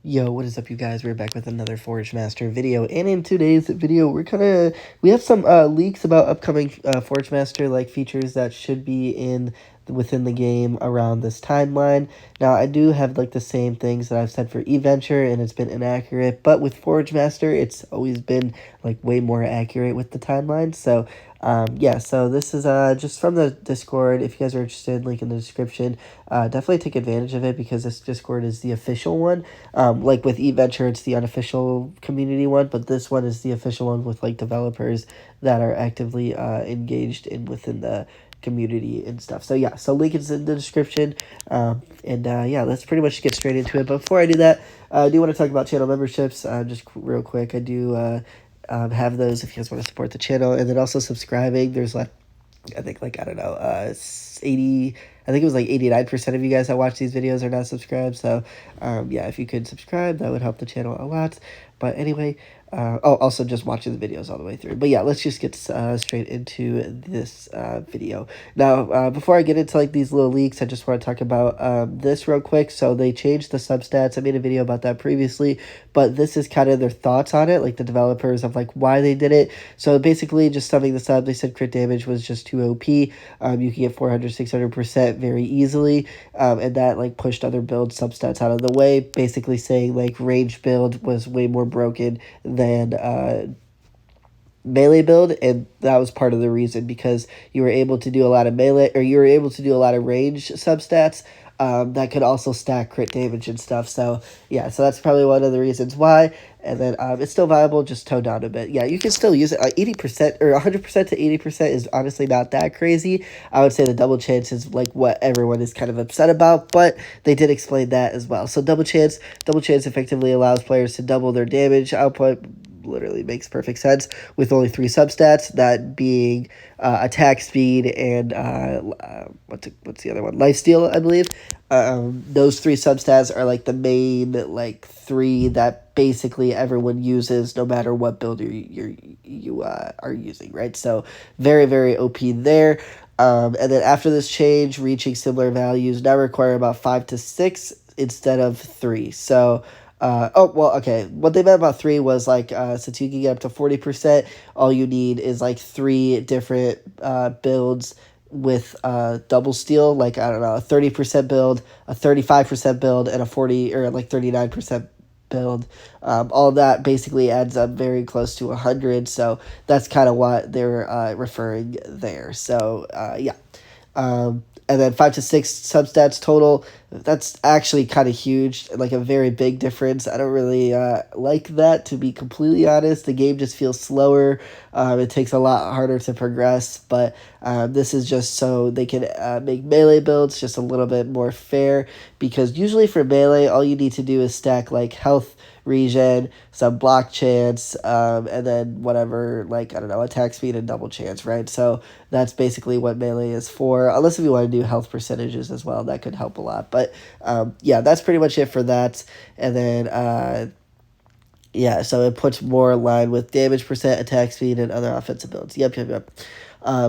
Yo, what is up, you guys? We're back with another Forge Master video, and in today's video, we have some leaks about upcoming Forge Master like features that should be within the game around this timeline. Now, I do have like the same things that I've said for eVenture, and it's been inaccurate, but with Forge Master, it's always been like way more accurate with the timeline. So yeah, so this is just from the Discord. If you guys are interested, link in the description. Definitely take advantage of it because this Discord is the official one. Like with eVenture, it's the unofficial community one, but this one is the official one with like developers that are actively engaged within the community and stuff. So yeah, so link is in the description. Yeah, let's pretty much get straight into it. But before I do that, I do want to talk about channel memberships. Just real quick, I do have those if you guys want to support the channel, and then also subscribing. There's like, I think like, I don't know, 80, I think it was like 89% of you guys that watch these videos are not subscribed. So yeah, if you could subscribe, that would help the channel a lot. But anyway, also just watching the videos all the way through. But yeah, let's just get straight into this video. Now, before I get into like these little leaks, I just want to talk about this real quick. So they changed the substats. I made a video about that previously, but this is kind of their thoughts on it, like the developers of like why they did it. So basically, just summing this up, they said crit damage was just too OP. You can get 400, 600% very easily, and that like pushed other build substats out of the way, basically saying like range build was way more broken than melee build, and that was part of the reason, because you were able to do a lot of melee, or you were able to do a lot of range substats that could also stack crit damage and stuff. So yeah, so that's probably one of the reasons why. And then it's still viable, just toned down a bit. Yeah, you can still use it. 80% or 100% to 80% is honestly not that crazy. I would say the double chance is like what everyone is kind of upset about, but they did explain that as well. So double chance effectively allows players to double their damage output. Literally makes perfect sense with only 3 substats, that being attack speed and what's the other one, lifesteal, I believe. Those 3 substats are like the main like 3 that basically everyone uses no matter what build you are using, right? So very, very OP there. And then after this change, reaching similar values now require about 5 to 6 instead of 3. So okay. What they meant about 3 was like, since you can get up to 40%, all you need is like 3 different builds with double steal, like, I don't know, a 30% build, a 35% build, and a 40 or like 39% build. All that basically adds up very close to 100. So that's kind of what they're referring there. So yeah. And then 5 to 6 substats total. That's actually kind of huge, like a very big difference. I don't really like that, to be completely honest. The game just feels slower. It takes a lot harder to progress, but this is just so they can make melee builds just a little bit more fair, because usually for melee, all you need to do is stack like health regen, some block chance, and then whatever, like, I don't know, attack speed and double chance, right? So that's basically what melee is for, unless if you want to do health percentages as well, that could help a lot. But yeah, that's pretty much it for that. And then yeah, so it puts more in line with damage percent, attack speed, and other offensive builds. Yep.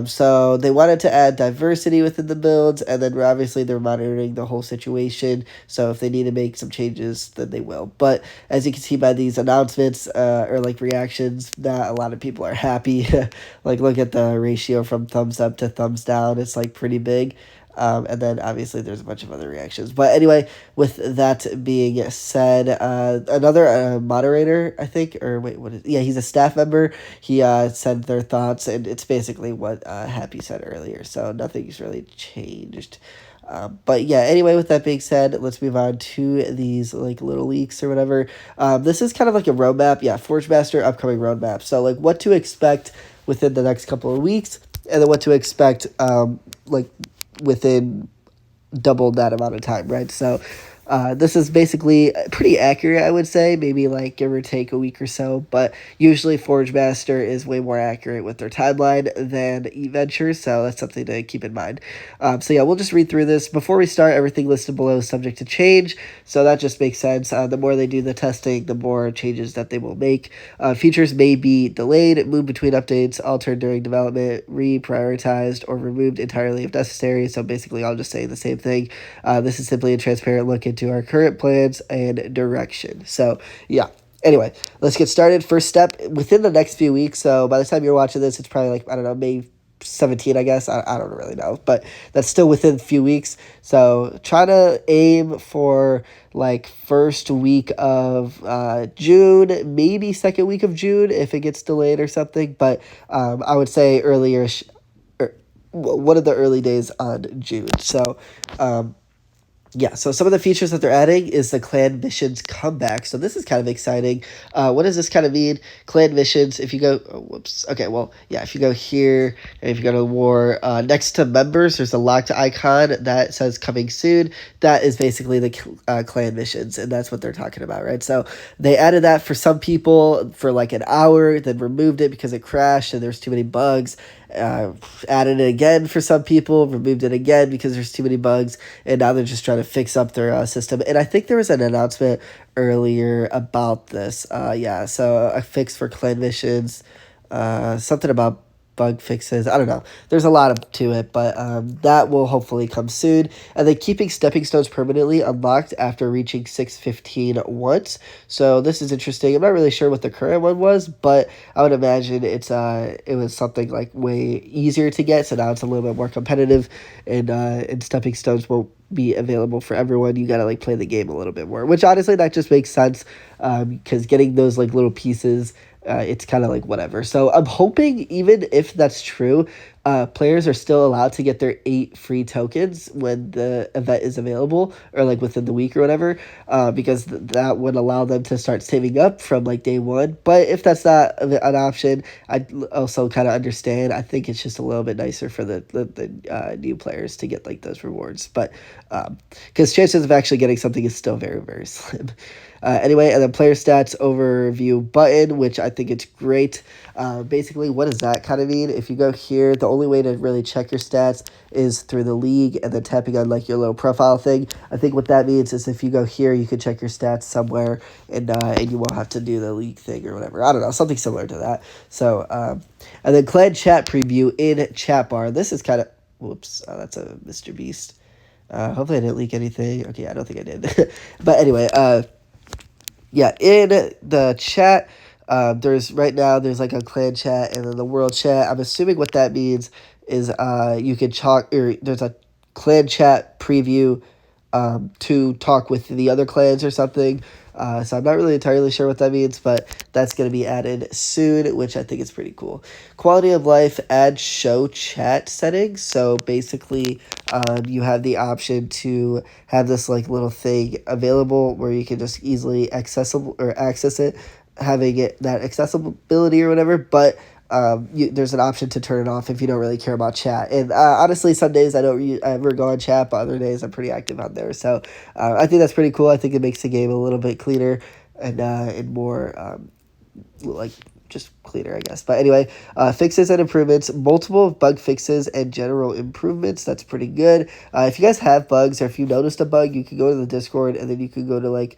So they wanted to add diversity within the builds, and then obviously they're monitoring the whole situation. So if they need to make some changes, then they will. But as you can see by these announcements or like reactions, not a lot of people are happy. Like, look at the ratio from thumbs up to thumbs down. It's like pretty big. And then obviously there's a bunch of other reactions. But anyway, with that being said, another moderator, I think, or wait, what is? Yeah, he's a staff member. He said their thoughts, and it's basically what Happy said earlier. So nothing's really changed. But yeah, anyway, with that being said, let's move on to these like little leaks or whatever. This is kind of like a roadmap. Yeah, Forge Master upcoming roadmap. So like what to expect within the next couple of weeks, and then what to expect like within double that amount of time, right? So this is basically pretty accurate, I would say, maybe like give or take a week or so, but usually Forge Master is way more accurate with their timeline than eVenture, so that's something to keep in mind. So yeah, we'll just read through this. Before we start, everything listed below is subject to change, so that just makes sense. The more they do the testing, the more changes that they will make. Features may be delayed, moved between updates, altered during development, reprioritized, or removed entirely if necessary. So basically, I'll just say the same thing. This is simply a transparent look into into our current plans and direction. So yeah. Anyway, let's get started. First step within the next few weeks. So by the time you're watching this, it's probably like, I don't know, May 17, I guess. I don't really know, but that's still within a few weeks. So try to aim for like first week of June, maybe second week of June if it gets delayed or something. But I would say earlier, one of the early days on June. So yeah, so some of the features that they're adding is the clan missions comeback. So this is kind of exciting. What does this kind of mean? Clan missions, if you go, oh, whoops. Okay, well, yeah, if you go here, and if you go to war, next to members, there's a locked icon that says coming soon. That is basically the clan missions, and that's what they're talking about, right? So they added that for some people for like an hour, then removed it because it crashed and there's too many bugs. Added it again for some people, removed it again because there's too many bugs, and now they're just trying to fix up their system. And I think there was an announcement earlier about this. Yeah, so a fix for clan missions, something about bug fixes. I don't know. There's a lot to it, but that will hopefully come soon. And then keeping stepping stones permanently unlocked after reaching 615 once. So this is interesting. I'm not really sure what the current one was, but I would imagine it was something like way easier to get. So now it's a little bit more competitive, and stepping stones won't be available for everyone. You gotta like play the game a little bit more, which honestly that just makes sense, because getting those like little pieces, it's kind of like whatever. So I'm hoping even if that's true, players are still allowed to get their 8 free tokens when the event is available, or like within the week or whatever, because that would allow them to start saving up from like day one. But if that's not an option, I also kind of understand. I think it's just a little bit nicer for the new players to get like those rewards, but because chances of actually getting something is still very, very slim. Anyway, and then player stats overview button, which I think it's great. Basically, what does that kind of mean? If you go here, the only way to really check your stats is through the league and then tapping on like your little profile thing. I think what that means is if you go here, you can check your stats somewhere, and you won't have to do the league thing or whatever. I don't know, something similar to that. So, and then clan chat preview in chat bar. This is kind of, whoops, that's a Mr. Beast. Hopefully I didn't leak anything. Okay, I don't think I did. But anyway, yeah, in the chat, there's like a clan chat and then the world chat. I'm assuming what that means is you can talk, or there's a clan chat preview to talk with the other clans or something. So I'm not really entirely sure what that means, but that's going to be added soon, which I think is pretty cool. Quality of life, add show chat settings. So basically, you have the option to have this like little thing available where you can just easily access it, having it that accessibility or whatever, but there's an option to turn it off if you don't really care about chat. And honestly, some days I don't ever go on chat, but other days I'm pretty active on there. So I think that's pretty cool. I think it makes the game a little bit cleaner and more like just cleaner, I guess. But anyway, fixes and improvements, multiple bug fixes and general improvements. That's pretty good. If you guys have bugs, or if you noticed a bug, you can go to the Discord, and then you can go to like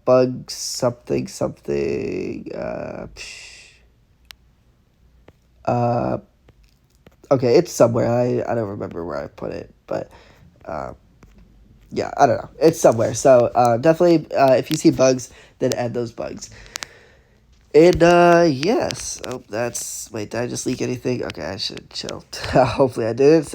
bug something. Okay, it's somewhere. I don't remember where I put it, but yeah, I don't know. It's somewhere. So definitely, if you see bugs, then add those bugs. And yes. Oh, wait, did I just leak anything? Okay, I should chill. Hopefully I didn't.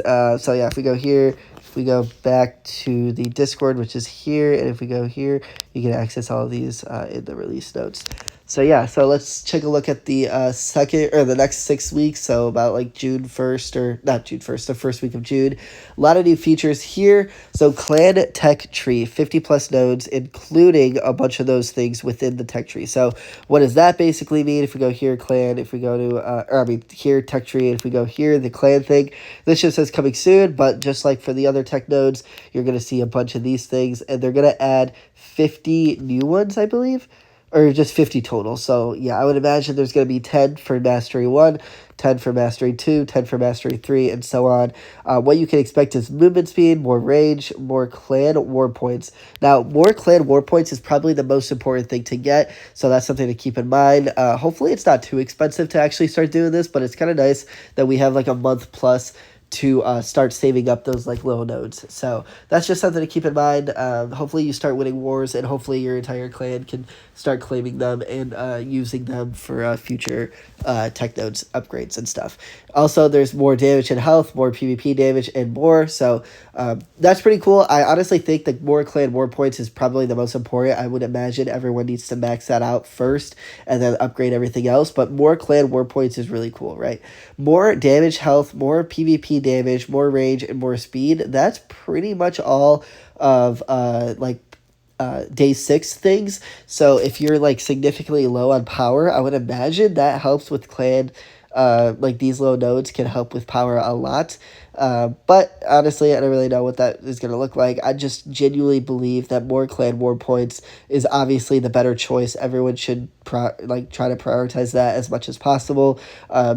So yeah, if we go here, if we go back to the Discord, which is here, and if we go here, you can access all of these in the release notes. So yeah, so let's take a look at the the next 6 weeks. So about like June 1st, or not June 1st, the first week of June. A lot of new features here. So clan tech tree, 50 plus nodes, including a bunch of those things within the tech tree. So what does that basically mean? If we go here, clan, if we go to, here, tech tree, and if we go here, the clan thing, this just says coming soon, but just like for the other tech nodes, you're going to see a bunch of these things, and they're going to add 50 new ones, I believe, or just 50 total. So yeah, I would imagine there's going to be 10 for Mastery 1, 10 for Mastery 2, 10 for Mastery 3, and so on. What you can expect is movement speed, more range, more clan war points. Now, more clan war points is probably the most important thing to get, so that's something to keep in mind. Hopefully it's not too expensive to actually start doing this, but it's kind of nice that we have like a month plus to start saving up those like little nodes. So that's just something to keep in mind. Hopefully you start winning wars, and hopefully your entire clan can start claiming them and using them for future tech nodes upgrades and stuff. Also, there's more damage and health, more PvP damage, and more. So that's pretty cool. I honestly think that more clan war points is probably the most important. I would imagine everyone needs to max that out first and then upgrade everything else. But more clan war points is really cool, right? More damage, health, more PvP damage, more range, and more speed. That's pretty much all of day 6 things. So if you're like significantly low on power, I would imagine that helps with clan. Like these low nodes can help with power a lot. But honestly, I don't really know what that is going to look like. I just genuinely believe that more clan war points is obviously the better choice. Everyone should try to prioritize that as much as possible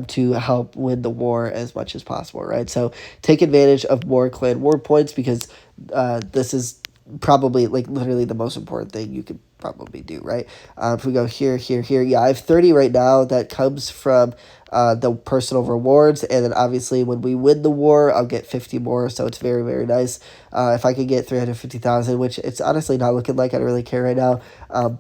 to help win the war as much as possible, right? So take advantage of more clan war points because this is probably like literally the most important thing you could probably do, right? If we go here, here, here, yeah, I have 30 right now. That comes from the personal rewards, and then obviously when we win the war, I'll get 50 more, so it's very, very nice. If I could get 350,000, which it's honestly not looking like I don't really care right now,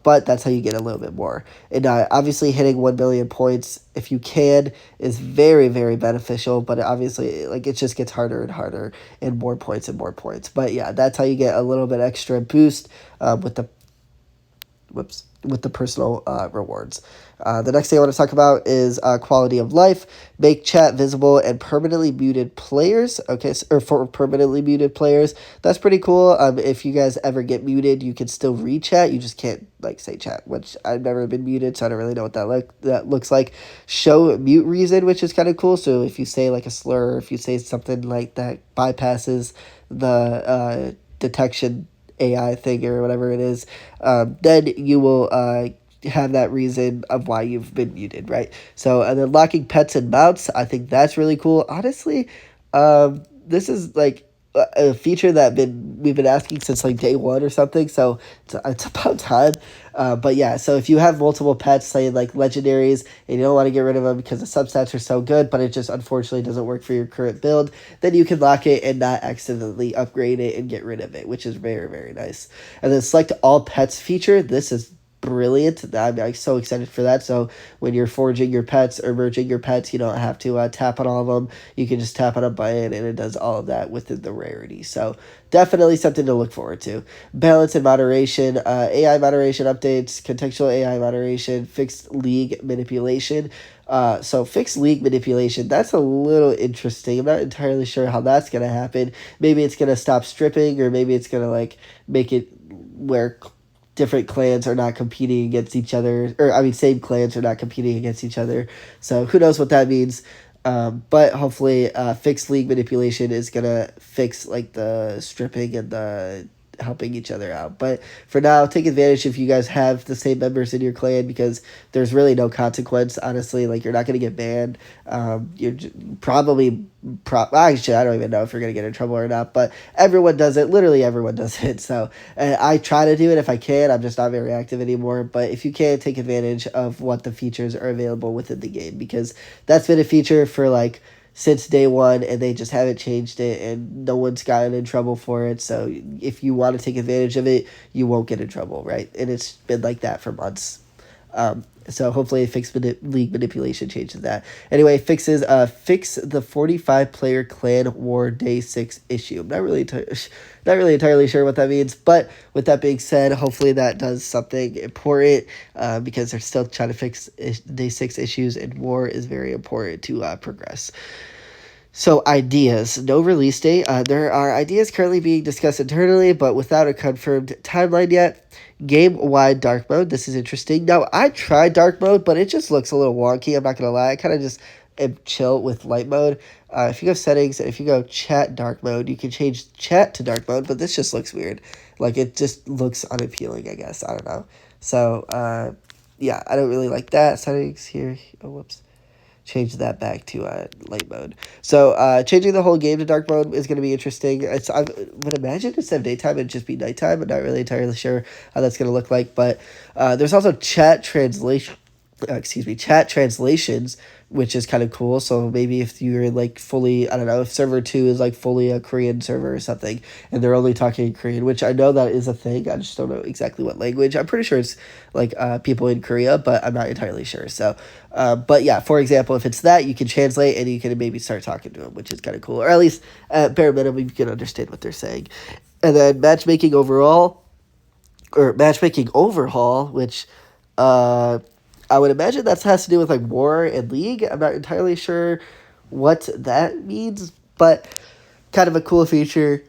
but that's how you get a little bit more. And obviously hitting 1 million points, if you can, is very, very beneficial, but obviously like it just gets harder and harder and more points and more points. But yeah, that's how you get a little bit extra boost with the personal rewards. The next thing I want to talk about is quality of life. Make chat visible and permanently muted players. Okay, or for permanently muted players, that's pretty cool. If you guys ever get muted, you can still read chat. You just can't like say chat, which I've never been muted, so I don't really know what that looks like. Show mute reason, which is kind of cool. So if you say like a slur, if you say something like that bypasses the detection AI thing or whatever it is, then you will have that reason of why you've been muted, right? So, and then locking pets and mounts, I think that's really cool. Honestly, this is like a feature that we've been asking since like day 1 or something, so it's about time. But yeah, so if you have multiple pets, say like legendaries, and you don't want to get rid of them because the substats are so good, but it just unfortunately doesn't work for your current build, then you can lock it and not accidentally upgrade it and get rid of it, which is very, very nice. And then select all pets feature. This is brilliant. I'm like so excited for that. So when you're forging your pets or merging your pets, you don't have to tap on all of them. You can just tap on a button and it does all of that within the rarity. So definitely something to look forward to. Balance and moderation, AI moderation updates, contextual AI moderation, fixed league manipulation. So fixed league manipulation, that's a little interesting. I'm not entirely sure how that's going to happen. Maybe it's going to stop stripping, or maybe it's going to like make it where different clans are not competing against each other, or I mean same clans are not competing against each other. So who knows what that means. But hopefully fixed league manipulation is gonna fix like the stripping and the helping each other out. But for now, take advantage if you guys have the same members in your clan, because there's really no consequence, honestly. Like, you're not going to get banned. You're probably actually, I don't even know if you're going to get in trouble or not, but everyone does it. Literally everyone does it. So I try to do it if I can. I'm just not very active anymore. But if you can, take advantage of what the features are available within the game, because that's been a feature for like since day 1, and they just haven't changed it, and no one's gotten in trouble for it. So if you want to take advantage of it, you won't get in trouble, right? And it's been like that for months. So hopefully league manipulation changes that. Anyway, fix the 45 player clan war day 6 issue. I'm not really entirely sure what that means, but with that being said, hopefully that does something important, because they're still trying to fix day 6 issues, and war is very important to progress. So ideas, no release date. There are ideas currently being discussed internally, but without a confirmed timeline yet. Game-wide dark mode. This is interesting. Now, I tried dark mode, but it just looks a little wonky. I'm not going to lie. I kind of just am chill with light mode. If you go settings, and if you go chat dark mode, you can change chat to dark mode, but this just looks weird. Like, it just looks unappealing, I guess. I don't know. So, yeah, I don't really like that. Settings here. Oh, whoops. Change that back to light mode. So changing the whole game to dark mode is going to be interesting. I would imagine instead of daytime, it'd just be nighttime. I'm not really entirely sure how that's going to look like. But there's also chat translations, which is kind of cool. So maybe if you're like fully, I don't know, if server 2 is like fully a Korean server or something, and they're only talking in Korean, which I know that is a thing. I just don't know exactly what language. I'm pretty sure it's like people in Korea, but I'm not entirely sure. So, but yeah, for example, if it's that, you can translate and you can maybe start talking to them, which is kind of cool. Or at least at bare minimum, you can understand what they're saying. And then matchmaking overall, or matchmaking overhaul, which I would imagine that has to do with like war and league. I'm not entirely sure what that means, but kind of a cool feature.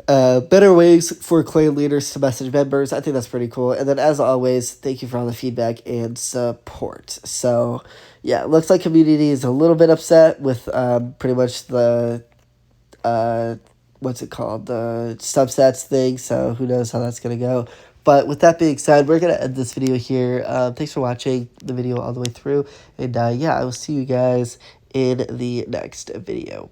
Better ways for clan leaders to message members. I think that's pretty cool. And then, as always, thank you for all the feedback and support. So, yeah, it looks like community is a little bit upset with pretty much the what's it called, the subsets thing. So who knows how that's gonna go. But with that being said, we're gonna end this video here. Thanks for watching the video all the way through, and yeah, I will see you guys in the next video. Bye.